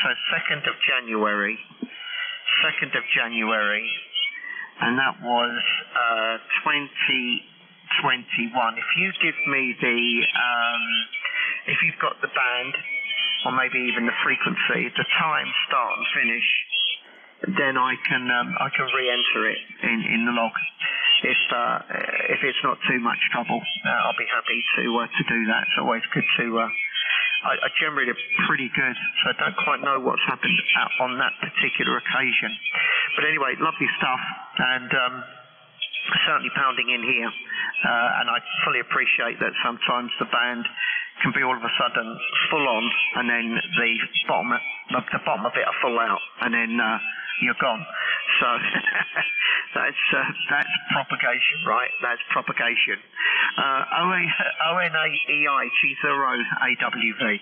So 2nd of January, and that was 2021. If you give me if you've got the band, or maybe even the frequency, the time, start and finish, then I can re-enter it in the log. If it's not too much trouble, I'll be happy to do that. It's always good to. I generally are pretty good, so I don't quite know what's happened on that particular occasion. But anyway, lovely stuff, and certainly pounding in here. And I fully appreciate that sometimes the band can be all of a sudden full on, and then the bottom of it are full out, and then you're gone. So that's propagation, right? That's propagation. ONAEI G0AWV.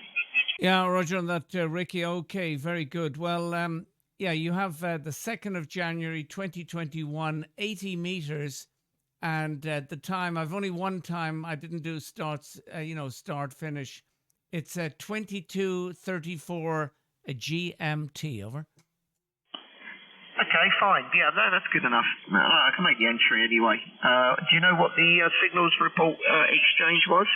Yeah, Roger, on that, Ricky. Okay, very good. Well, yeah, you have the 2nd of January 2021, 80 meters. And at the time, I've only one time I didn't do start finish. It's 22:34 GMT. Over. Okay, fine. Yeah, that's good enough. I can make the entry anyway. Do you know what the signals report exchange was?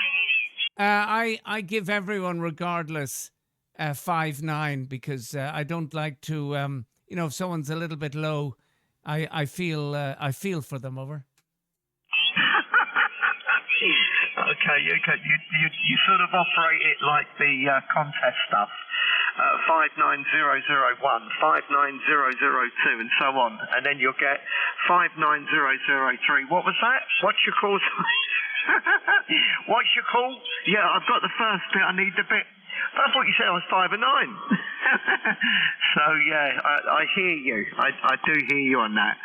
I give everyone, regardless, 5-9, because I don't like to. If someone's a little bit low, I feel for them. Over. Okay, you sort of operate it like the contest stuff. 59001, 59002, and so on, and then you'll get 59003. What was that? What's your call? What's your call? Yeah, I've got the first bit. I need the bit. But I thought you said I was 5 and 9. So yeah, I hear you. I do hear you on that.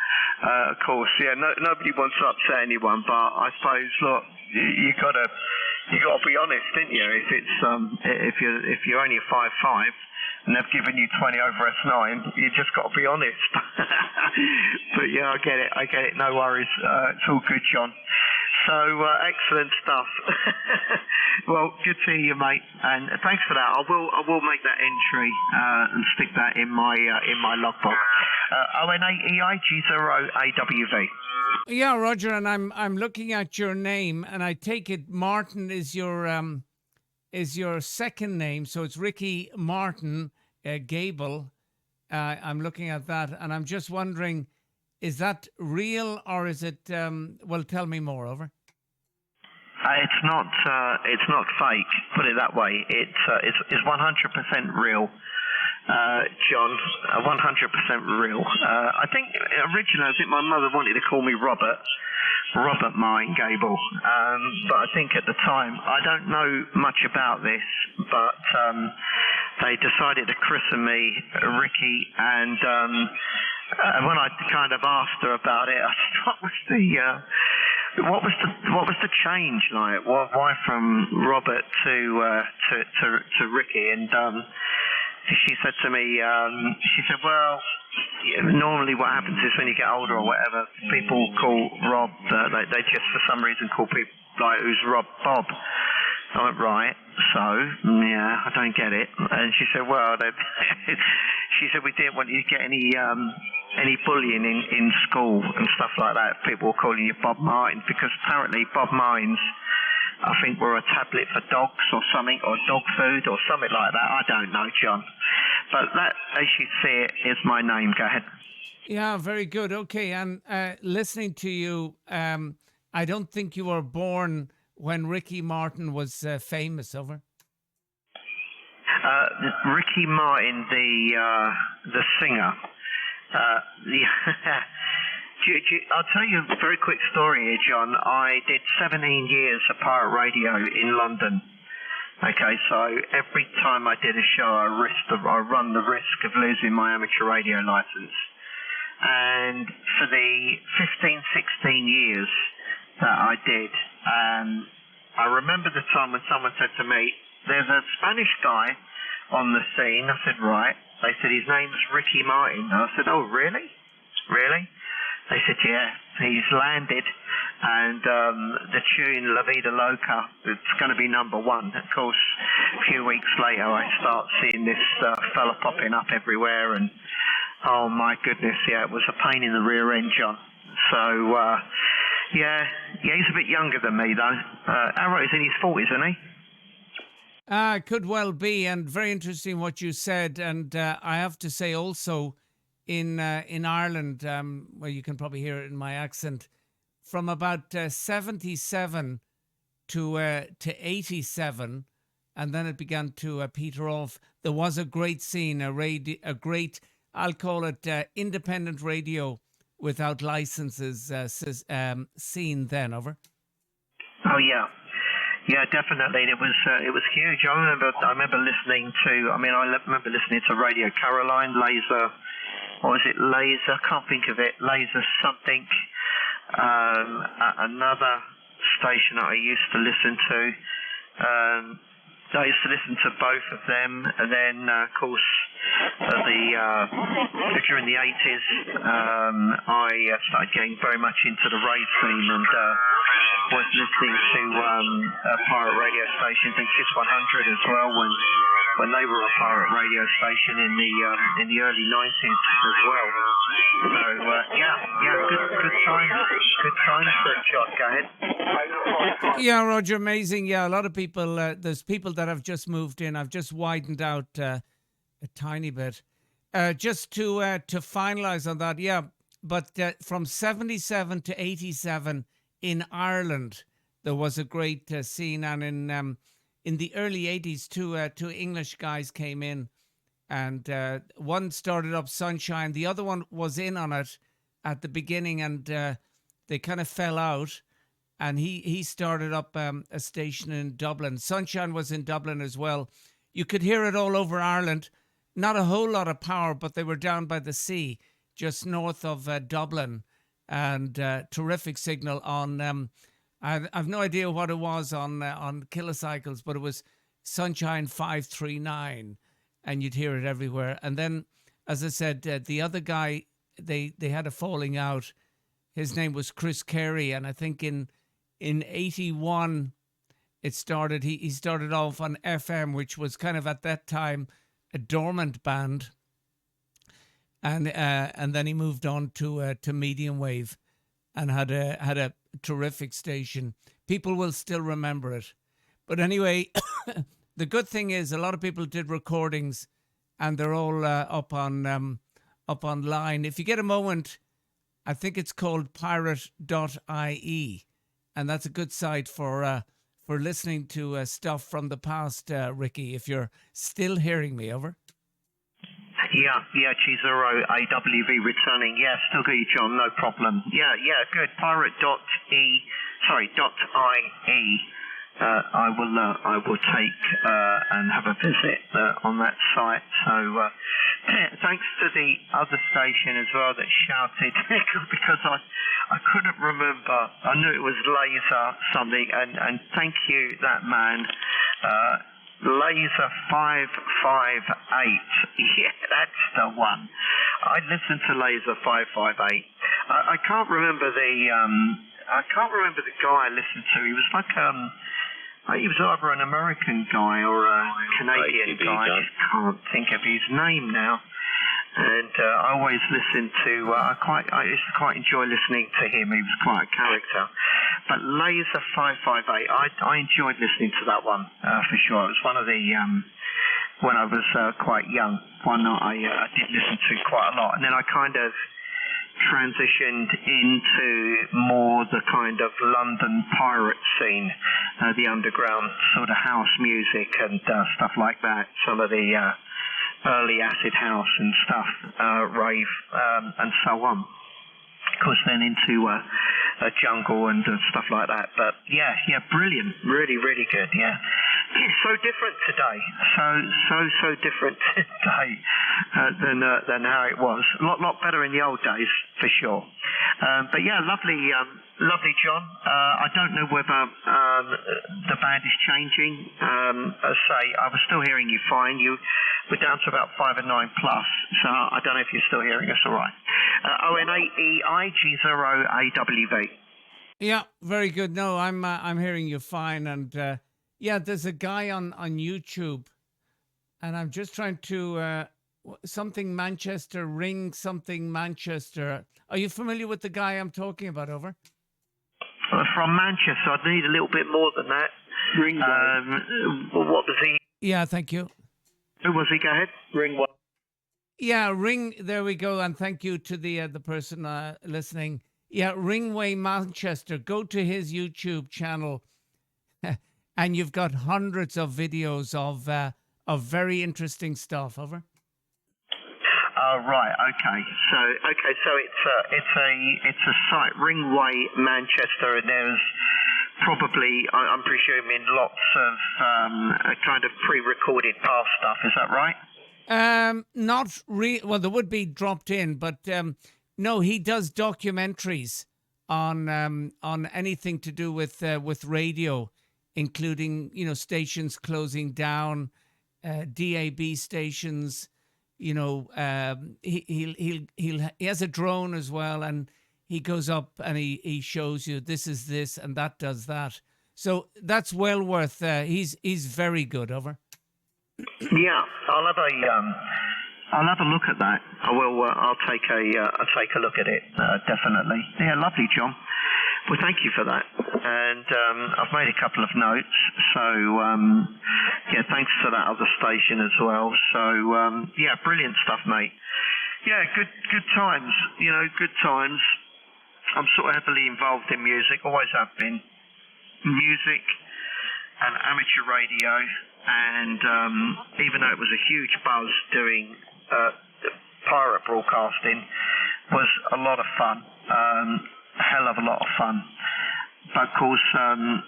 Of course, yeah. Nobody wants to upset anyone, but I suppose, look, you gotta be honest, didn't you? If it's if you're only a 5-5 and they've given you 20 over S9, you just got to be honest. But yeah, I get it. No worries. It's all good, John. So excellent stuff. Well, good to hear you, mate, and thanks for that. I will make that entry and stick that in my logbook. ONAEI G0AWV. Yeah, Roger, and I'm looking at your name, and I take it Martin is your second name, so it's Ricky Martin Gable. I'm looking at that, and I'm just wondering, is that real or is it? Well, tell me more. Over. It's not fake. Put it that way. It's 100% real. John, 100% real. I think originally, my mother wanted to call me Robert Martin Gable, but I think at the time, I don't know much about this, but they decided to christen me Ricky, and when I kind of asked her about it, I said, what was the change like? Why from Robert to Ricky? And she said to me, well, normally what happens is when you get older or whatever, people call Rob, they just for some reason call people like, who's Rob, Bob. I went, right, so, yeah, I don't get it. And she said, well, she said, we didn't want you to get any bullying in school and stuff like that. People were calling you Bob Martin, because apparently Bob Martins, I think, were a tablet for dogs or something, or dog food or something like that. I don't know, John. But that, as you see it, is my name. Go ahead. Yeah, very good. Okay, and listening to you, I don't think you were born when Ricky Martin was famous. Over. Ricky Martin, the singer. I'll tell you a very quick story here, John. I did 17 years of pirate radio in London. Okay, so every time I did a show, I run the risk of losing my amateur radio license. And for the 15, 16 years that I did, I remember the time when someone said to me, there's a Spanish guy on the scene. I said, right. They said, his name's Ricky Martin. I said, oh, really? Really? They said, yeah, he's landed. and the tune La Vida Loca, it's going to be number one. Of course, a few weeks later, I start seeing this fella popping up everywhere, and oh my goodness, yeah, it was a pain in the rear end, John. So, yeah, he's a bit younger than me, though. Arrow is in his 40s, isn't he? Could well be, and very interesting what you said. And I have to say also, in Ireland, well, you can probably hear it in my accent, from about 77 to 87, and then it began to peter off. There was a great scene, a great, I'll call it independent radio without licenses scene then. Over. Oh yeah. Yeah, definitely. It was huge. I remember listening to. I remember listening to Radio Caroline, Laser. Or is it Laser? Can't think of it. Laser something. Another station that I used to listen to. I used to listen to both of them, and then of course during the 80s, I started getting very much into the rave scene and was listening to pirate radio stations and Kiss 100 as well when they were a pirate radio station in the early 90s as well. So good times for John. Go ahead. Yeah, Roger, amazing. Yeah, a lot of people. There's people that have just moved in. I've just widened out a tiny bit, just to finalise on that. Yeah, but from 77 to 87 in Ireland, there was a great scene, and in the early 80s, two English guys came in, and one started up Sunshine. The other one was in on it at the beginning, and they kind of fell out. And he started up a station in Dublin. Sunshine was in Dublin as well. You could hear it all over Ireland. Not a whole lot of power, but they were down by the sea, just north of Dublin. And terrific signal on... I've no idea what it was on kilocycles, but it was Sunshine 539, and you'd hear it everywhere. And then, as I said, the other guy, they had a falling out. His name was Chris Carey, and I think in 81 it started. He started off on FM, which was kind of at that time a dormant band, and then he moved on to medium wave, and had a terrific station. People will still remember it. But anyway, the good thing is a lot of people did recordings, and they're all up online. If you get a moment, I think it's called pirate.ie, and that's a good site for listening to stuff from the past, Ricky, if you're still hearing me. Over. Yeah, G0AWV returning. Yeah, still got you, John, no problem. Yeah, good. Pirate.ie. I will take and have a visit on that site. So thanks to the other station as well that shouted because I couldn't remember. I knew it was Laser something, and thank you, that man. Laser 558. Yeah, that's the one. I listened to Laser 558. I can't remember the guy I listened to. He was like he was either an American guy or a Canadian guy. I just can't think of his name now. And I always listened to. I used to quite enjoy listening to him. He was quite a character. But Laser 558, I enjoyed listening to that one for sure. It was one of the when I was quite young. One that I did listen to quite a lot, and then I kind of transitioned into more the kind of London pirate scene, the underground sort of house music and stuff like that. Some of the early acid house and stuff, rave, and so on. Of course, then into jungle and stuff like that. But yeah, brilliant, really, really good. Yeah, it's so different today. So different today than how it was. A lot better in the old days for sure. But yeah, lovely, John. I don't know whether the band is changing. As I say, I was still hearing you fine. We're down to about 5 and 9 plus, so I don't know if you're still hearing us all right. ONAEI G0AWV. Yeah, very good. No, I'm hearing you fine, and yeah, there's a guy on YouTube, and I'm just trying to something Manchester ring something Manchester. Are you familiar with the guy I'm talking about? Over. From Manchester, I'd need a little bit more than that. What was he? Yeah, thank you. Who was he? Go ahead. Ringway. Yeah, ring. There we go, and thank you to the person listening. Yeah, Ringway Manchester. Go to his YouTube channel, and you've got hundreds of videos of very interesting stuff. Over. Oh right, okay. So it's a site, Ringway Manchester, and there's probably, I'm presuming, lots of kind of pre-recorded past stuff. Is that right? Not well. There would be dropped in, but no, he does documentaries on anything to do with radio, including stations closing down, DAB stations. He has a drone as well, and he goes up and he shows you this is this and that does that. So that's well worth. He's very good. Over. Yeah, I'll have a look at that. I will. I'll take a look at it. Definitely. Yeah, lovely, John. Well, thank you for that. And I've made a couple of notes. So yeah, thanks for that other station as well. So yeah, brilliant stuff, mate. Yeah, good times. Good times. I'm sort of heavily involved in music. Always have been. Music and amateur radio. And even though it was a huge buzz doing pirate broadcasting, was a lot of fun, a hell of a lot of fun. But of course, when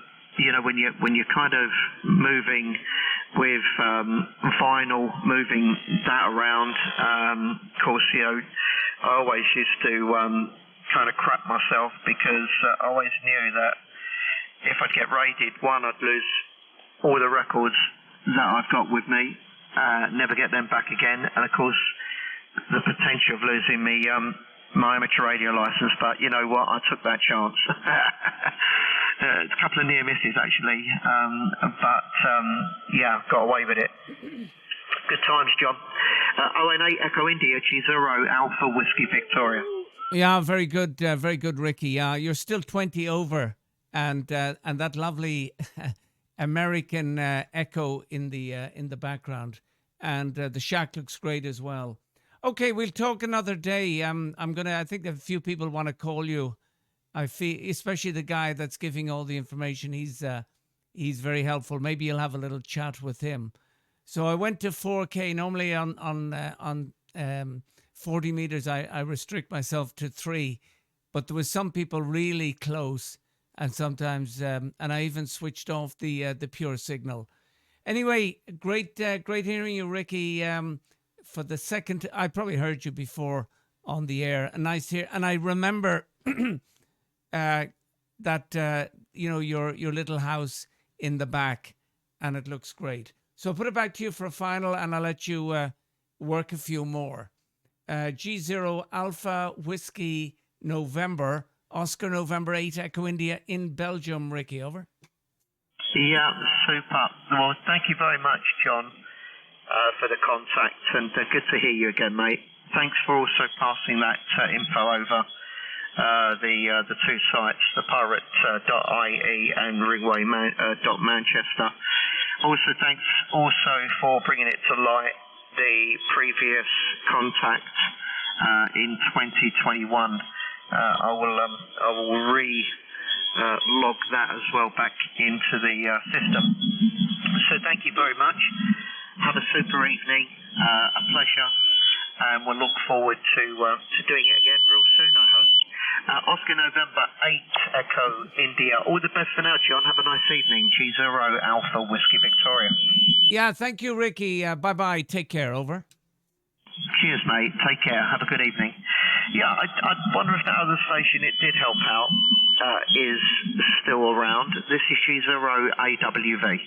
you're kind of moving with vinyl, moving that around, of course, I always used to kind of crap myself because I always knew that if I'd get raided, one, I'd lose all the records that I've got with me, never get them back again, and of course the potential of losing me my amateur radio license. But you know what, I took that chance. A couple of near misses actually, but yeah, got away with it. Good times, John. ONA Echo India G0AWV Whiskey Victoria. Yeah, very good, Ricky. You're still 20 over, and that lovely American echo in the background, and the shack looks great as well. Okay, we'll talk another day. I think a few people want to call you. I feel, especially the guy that's giving all the information. He's very helpful. Maybe you'll have a little chat with him. So I went to 4K. Normally on 40 meters, I restrict myself to 3, but there was some people really close. And sometimes, and I even switched off the pure signal. Anyway, great hearing you, Ricky. For the second, I probably heard you before on the air. A nice hear, and I remember that your little house in the back, and it looks great. So I'll put it back to you for a final, and I'll let you work a few more. G0AWV Whiskey November. Oscar November 8 Echo India in Belgium. Ricky, over. Yeah, super. Well, thank you very much, John, for the contact, and good to hear you again, mate. Thanks for also passing that info over. The two sites, the pirate.ie and ringway.manchester. Also, thanks also for bringing it to light, the previous contact in 2021. I will log that as well back into the system. So thank you very much. Have a super evening, a pleasure, and we'll look forward to doing it again real soon, I hope. Oscar November 8 Echo India. All the best for now, John. Have a nice evening. G0AWV Whiskey Victoria. Yeah, thank you, Ricky. Bye-bye. Take care. Over. Cheers, mate. Take care. Have a good evening. Yeah, I wonder if that other station, it did help out, is still around. This is G0AWV.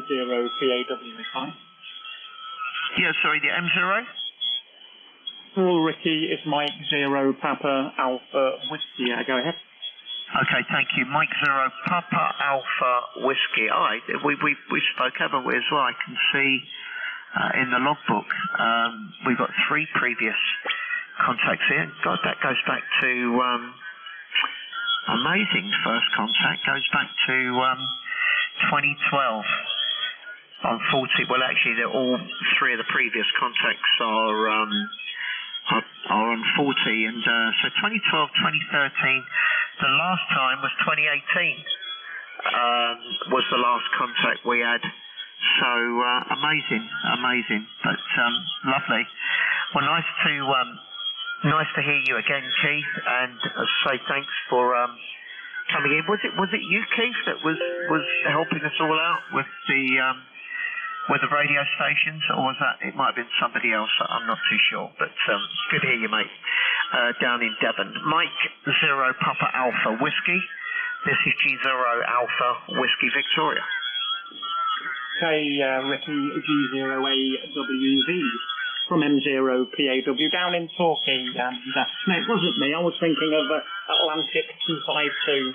G0PAW, fine. Yeah, sorry, the M0? For Ricky, it's Mike 0 Papa Alpha Whiskey. Yeah, go ahead. Okay, thank you. Mike 0 Papa Alpha Whiskey. All right, we spoke, haven't we, as well? I can see in the logbook we've got 3 previous contacts here. God, that goes back to amazing. First contact goes back to 2012 on 40. Well, actually, they're all 3 of the previous contacts are on 40, and so 2012, 2013. The last time was 2018. Was the last contact we had. So amazing, but lovely. Well, nice to hear you again, Keith, and say thanks for coming in. Was it you, Keith, that was helping us all out with the radio stations, or was that, it might have been somebody else? I'm not too sure, but good to hear you, mate. Down in Devon. Mike 0 Papa Alpha Whiskey. This is G0AWV Whiskey Victoria. Okay, Ricky, G0AWV from M0PAW down in Torquay. No, it wasn't me. I was thinking of Atlantic 252.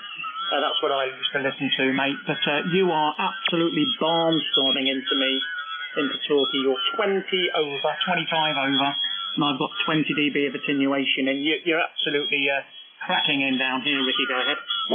That's what I used to listen to, mate. But you are absolutely barnstorming into Torquay. You're 25 over. And I've got 20 dB of attenuation, and you're absolutely cracking in down here, Ricky. Go ahead.